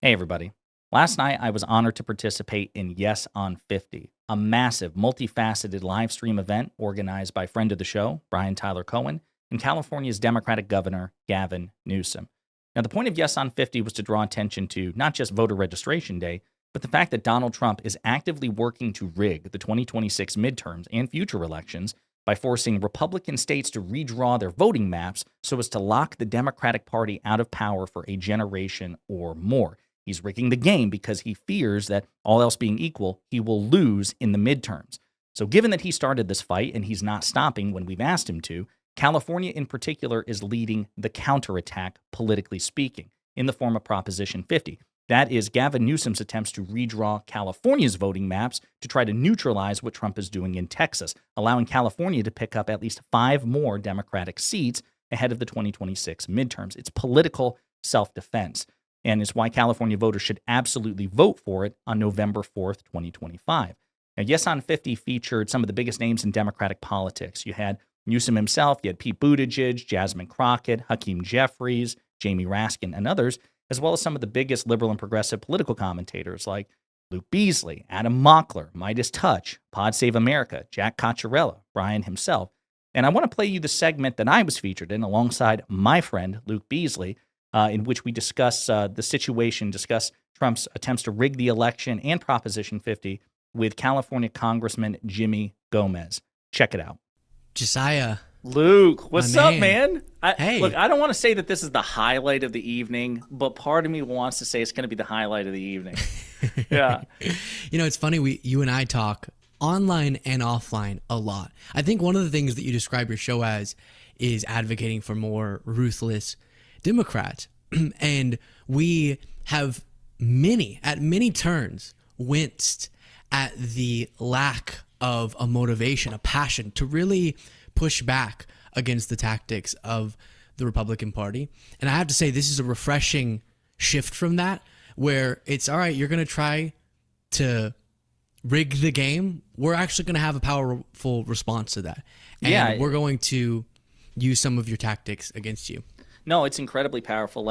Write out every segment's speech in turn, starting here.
Hey, everybody. Last night, I was honored to participate in Yes on 50, a massive, multifaceted live stream event organized by friend of the show, Brian Tyler Cohen, and California's Democratic Governor, Gavin Newsom. Now, the point of Yes on 50 was to draw attention to not just voter registration day, but the fact that Donald Trump is actively working to rig the 2026 midterms and future elections by forcing Republican states to redraw their voting maps so as to lock the Democratic Party out of power for a generation or more. He's rigging the game because he fears that, all else being equal, he will lose in the midterms. So, given that he started this fight and he's not stopping when we've asked him to, California in particular is leading the counterattack, politically speaking, in the form of Proposition 50. That is Gavin Newsom's attempts to redraw California's voting maps to try to neutralize what Trump is doing in Texas, allowing California to pick up at least 5 more Democratic seats ahead of the 2026 midterms. It's political self-defense. And it's why California voters should absolutely vote for it on November 4th, 2025. Now, Yes on 50 featured some of the biggest names in Democratic politics. You had Newsom himself, you had Pete Buttigieg, Jasmine Crockett, Hakeem Jeffries, Jamie Raskin, and others, as well as some of the biggest liberal and progressive political commentators like Luke Beasley, Adam Mockler, Midas Touch, Pod Save America, Jack Cocciarella, Brian himself. And I want to play you the segment that I was featured in alongside my friend, Luke Beasley, in which we discuss the situation, discuss Trump's attempts to rig the election and Proposition 50 with California Congressman Jimmy Gomez. Check it out. Josiah. Luke, what's up, man? Hey. Look, I don't want to say that this is the highlight of the evening, but part of me wants to say it's going to be the highlight of the evening. Yeah. It's funny, you and I talk online and offline a lot. I think one of the things that you describe your show as is advocating for more ruthless Democrats. And we have at many turns winced at the lack of a motivation, a passion to really push back against the tactics of the Republican Party. And I have to say, this is a refreshing shift from that, where it's all right, you're going to try to rig the game. We're actually going to have a powerful response to that. And we're going to use some of your tactics against you. No, it's incredibly powerful.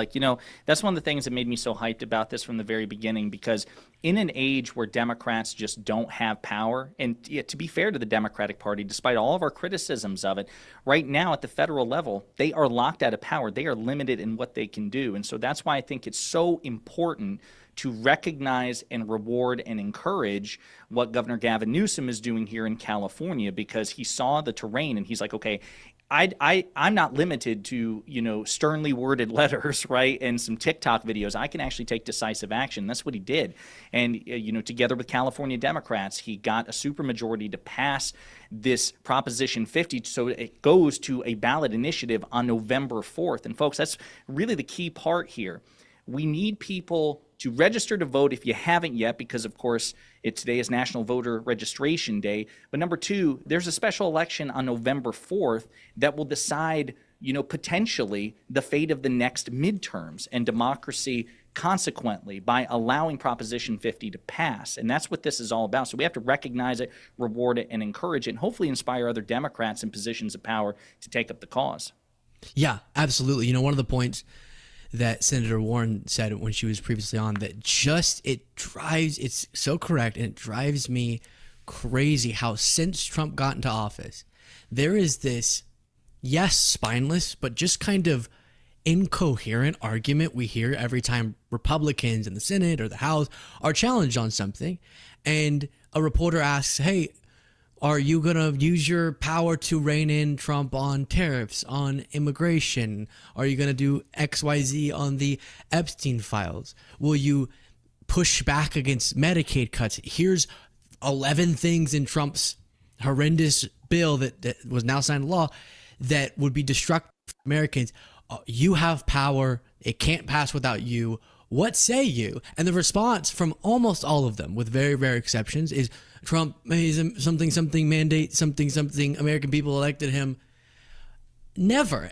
That's one of the things that made me so hyped about this from the very beginning, because in an age where Democrats just don't have power, and to be fair to the Democratic Party, despite all of our criticisms of it, right now at the federal level, they are locked out of power. They are limited in what they can do. And so that's why I think it's so important to recognize and reward and encourage what Governor Gavin Newsom is doing here in California, because he saw the terrain and he's like, okay, I'm not limited to, sternly worded letters, right, and some TikTok videos. I can actually take decisive action. That's what he did. And, together with California Democrats, he got a supermajority to pass this Proposition 50 so it goes to a ballot initiative on November 4th. And, folks, that's really the key part here. We need people to register to vote if you haven't yet, because, of course, today is National Voter Registration Day. But number two, there's a special election on November 4th that will decide, potentially the fate of the next midterms and democracy consequently by allowing Proposition 50 to pass. And that's what this is all about. So we have to recognize it, reward it, and encourage it, and hopefully inspire other Democrats in positions of power to take up the cause. Yeah, absolutely. One of the points that Senator Warren said when she was previously on, that it's so correct, and it drives me crazy how since Trump got into office, there is this, yes, spineless, but just kind of incoherent argument we hear every time Republicans in the Senate or the House are challenged on something. And a reporter asks, hey, are you going to use your power to rein in Trump on tariffs, on immigration? Are you going to do XYZ on the Epstein files? Will you push back against Medicaid cuts? Here's 11 things in Trump's horrendous bill that was now signed into law that would be destructive for Americans. You have power. It can't pass without you. What say you? And the response from almost all of them, with very rare exceptions, is Trump is something mandate, something American people elected him. Never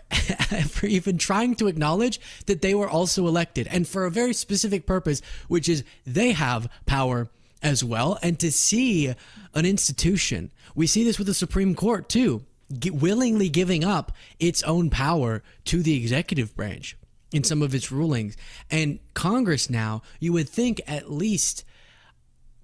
ever even trying to acknowledge that they were also elected, and for a very specific purpose, which is they have power as well. And to see an institution, we see this with the Supreme Court too, willingly giving up its own power to the executive branch. in some of its rulings. And Congress now, you would think at least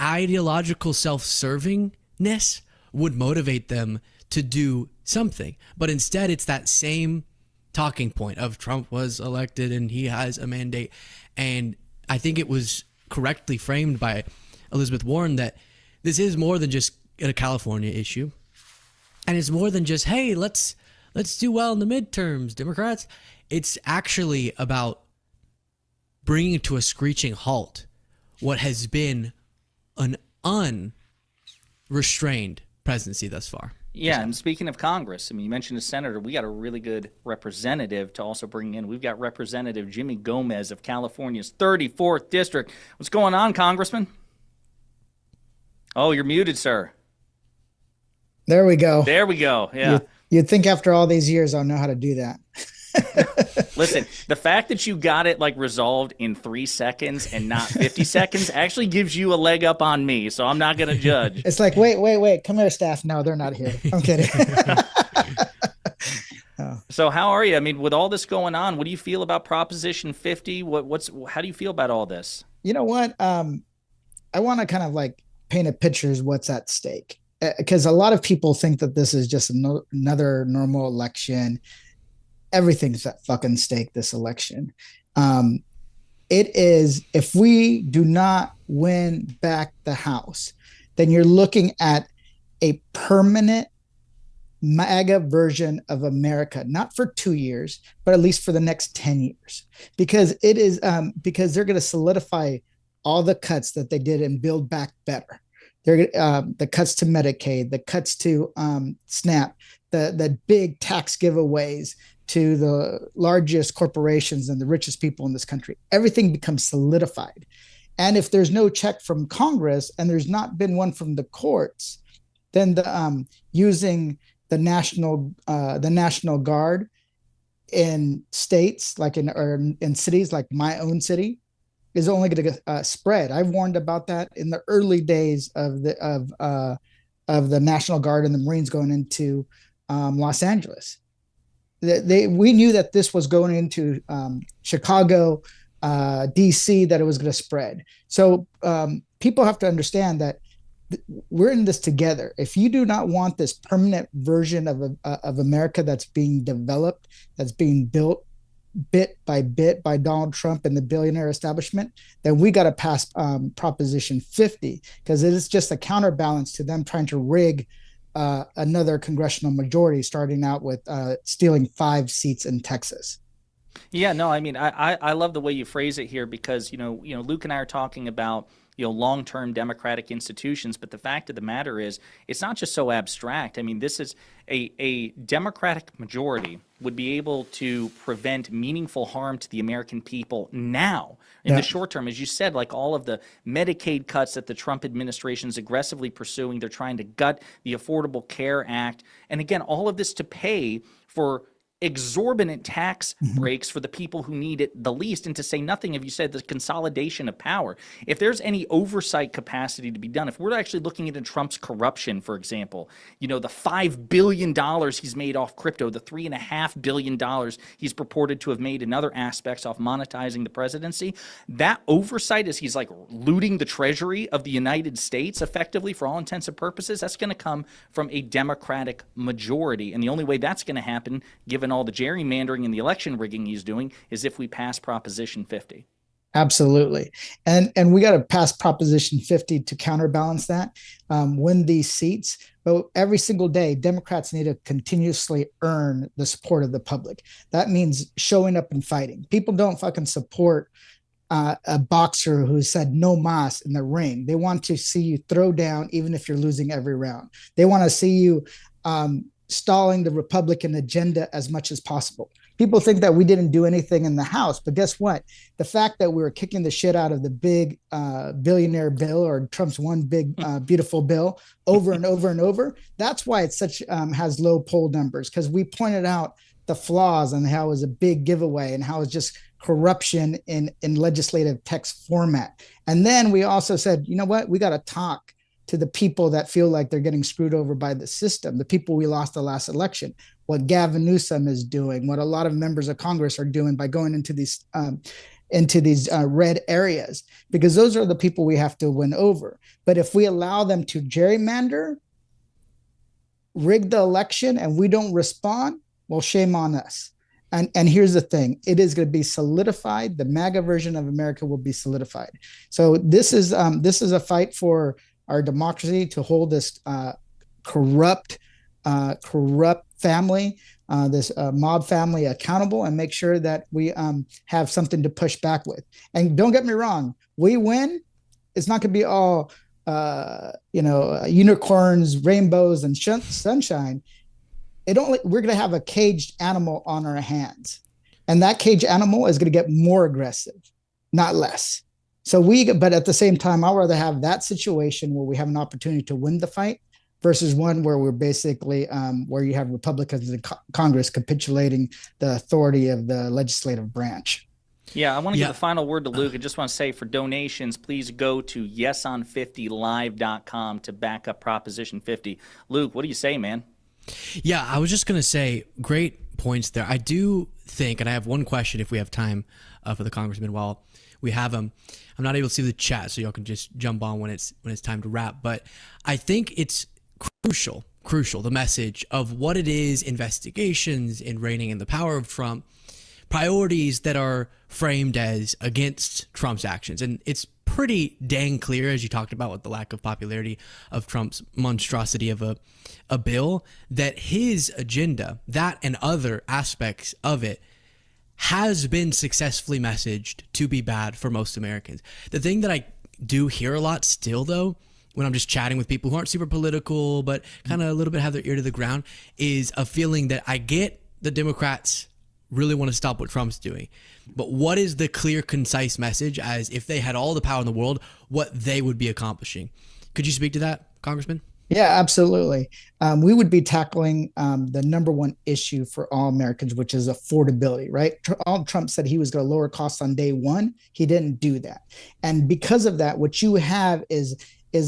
ideological self-servingness would motivate them to do something. But instead, it's that same talking point of Trump was elected and he has a mandate. And I think it was correctly framed by Elizabeth Warren that this is more than just a California issue. And it's more than just, hey, let's do well in the midterms, Democrats. It's actually about bringing to a screeching halt what has been an unrestrained presidency thus far. Yeah, and speaking of Congress, I mean, you mentioned a senator. We got a really good representative to also bring in. We've got Representative Jimmy Gomez of California's 34th District. What's going on, Congressman? Oh, you're muted, sir. There we go. There we go. Yeah. You'd think after all these years, I'll know how to do that. Listen, the fact that you got it like resolved in 3 seconds and not 50 seconds actually gives you a leg up on me, so I'm not going to judge. It's like, wait, come here, staff. No, they're not here. I'm kidding. Oh. So how are you? I mean, with all this going on, what do you feel about Proposition 50? How do you feel about all this? You know what? I want to kind of like paint a picture of what's at stake, because a lot of people think that this is just another normal election. Everything's at fucking stake this election. It is, if we do not win back the House, then you're looking at a permanent MAGA version of America, not for 2 years, but at least for the next 10 years, because it is because they're going to solidify all the cuts that they did and build back better. They're the cuts to Medicaid, the cuts to SNAP, the big tax giveaways to the largest corporations and the richest people in this country. Everything becomes solidified. And if there's no check from Congress and there's not been one from the courts, then using the National Guard in states like in cities like my own city is only going to spread. I've warned about that in the early days of the National Guard and the Marines going into Los Angeles. We knew that this was going into Chicago, DC, that it was going to spread. So people have to understand that we're in this together. If you do not want this permanent version of America that's being developed, that's being built bit by Donald Trump and the billionaire establishment, then we got to pass Proposition 50, because it is just a counterbalance to them trying to rig another congressional majority, starting out with stealing 5 seats in Texas. Yeah, no, I mean, I love the way you phrase it here, because, you know, Luke and I are talking about, long-term democratic institutions, but the fact of the matter is it's not just so abstract. I mean, this is a Democratic majority would be able to prevent meaningful harm to the American people now. In the short term, as you said, like all of the Medicaid cuts that the Trump administration is aggressively pursuing, they're trying to gut the Affordable Care Act. And again, all of this to pay for exorbitant tax breaks for the people who need it the least, and to say nothing of, you said, the consolidation of power. If there's any oversight capacity to be done, if we're actually looking into Trump's corruption, for example, the $5 billion he's made off crypto, the $3.5 billion he's purported to have made in other aspects off monetizing the presidency, that oversight, as he's like looting the treasury of the United States effectively for all intents and purposes, that's going to come from a Democratic majority. And the only way that's going to happen, given all the gerrymandering and the election rigging he's doing, is if we pass Proposition 50. Absolutely. And we got to pass Proposition 50 to counterbalance that, win these seats. But every single day, Democrats need to continuously earn the support of the public. That means showing up and fighting. People don't fucking support a boxer who said no mas in the ring. They want to see you throw down even if you're losing every round. They want to see you stalling the Republican agenda as much as possible. People think that we didn't do anything in the House, but guess what? The fact that we were kicking the shit out of the big billionaire bill, or Trump's one big beautiful bill, over and over and over, that's why it's such has low poll numbers, because we pointed out the flaws and how it was a big giveaway and how it's just corruption in legislative text format. And then we also said, you know what? We got to talk to the people that feel like they're getting screwed over by the system, the people we lost the last election. what Gavin Newsom is doing, what a lot of members of Congress are doing by going into these red areas, because those are the people we have to win over. But if we allow them to gerrymander, rig the election, and we don't respond, well, shame on us. And here's the thing, it is going to be solidified. The MAGA version of America will be solidified. So this is a fight for our democracy, to hold this corrupt family, this mob family accountable, and make sure that we have something to push back with. And don't get me wrong, we win, it's not going to be all unicorns, rainbows, and sunshine. We're going to have a caged animal on our hands, and that caged animal is going to get more aggressive, not less. But at the same time, I'd rather have that situation where we have an opportunity to win the fight versus one where we're basically where you have Republicans in Congress capitulating the authority of the legislative branch. Yeah, I want to give the final word to Luke. I just want to say, for donations, please go to yeson50live.com to back up Proposition 50. Luke, what do you say, man? Yeah, I was just going to say, great points there. I do think, and I have one question if we have time for the congressman while we have him. I'm not able to see the chat, so y'all can just jump on when it's time to wrap. But I think it's crucial, the message of what it is, investigations in reigning in the power of Trump, priorities that are framed as against Trump's actions. And it's pretty dang clear, as you talked about, with the lack of popularity of Trump's monstrosity of a bill, that his agenda, that and other aspects of it, has been successfully messaged to be bad for most Americans. The thing that I do hear a lot still, though, when I'm just chatting with people who aren't super political, but kind of a little bit have their ear to the ground, is a feeling that I get the Democrats really want to stop what Trump's doing. But what is the clear, concise message, as if they had all the power in the world, what they would be accomplishing? Could you speak to that, Congressman? Yeah, absolutely. We would be tackling the number one issue for all Americans, which is affordability, right? Trump said he was going to lower costs on day one. He didn't do that. And because of that, what you have is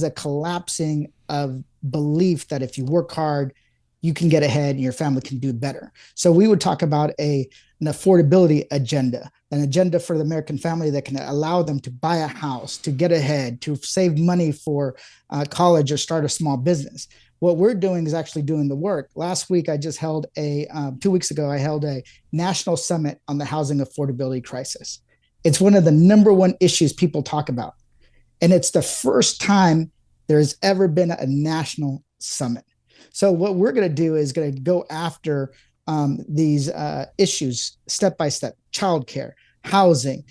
a collapsing of belief that if you work hard, you can get ahead and your family can do better. So we would talk about an affordability agenda, an agenda for the American family that can allow them to buy a house, to get ahead, to save money for college or start a small business. What we're doing is actually doing the work. Last week, I just held 2 weeks ago, I held a national summit on the housing affordability crisis. It's one of the number one issues people talk about. And it's the first time there's ever been a national summit. So what we're going to do is going to go after these issues step by step: childcare, housing,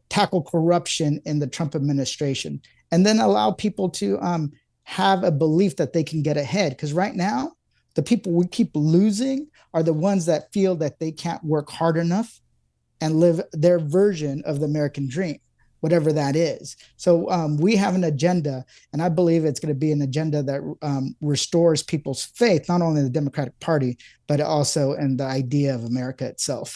tackle corruption in the Trump administration, and then allow people to have a belief that they can get ahead. Because right now, the people we keep losing are the ones that feel that they can't work hard enough and live their version of the American dream, whatever that is. So we have an agenda, and I believe it's going to be an agenda that restores people's faith, not only in the Democratic Party, but also in the idea of America itself.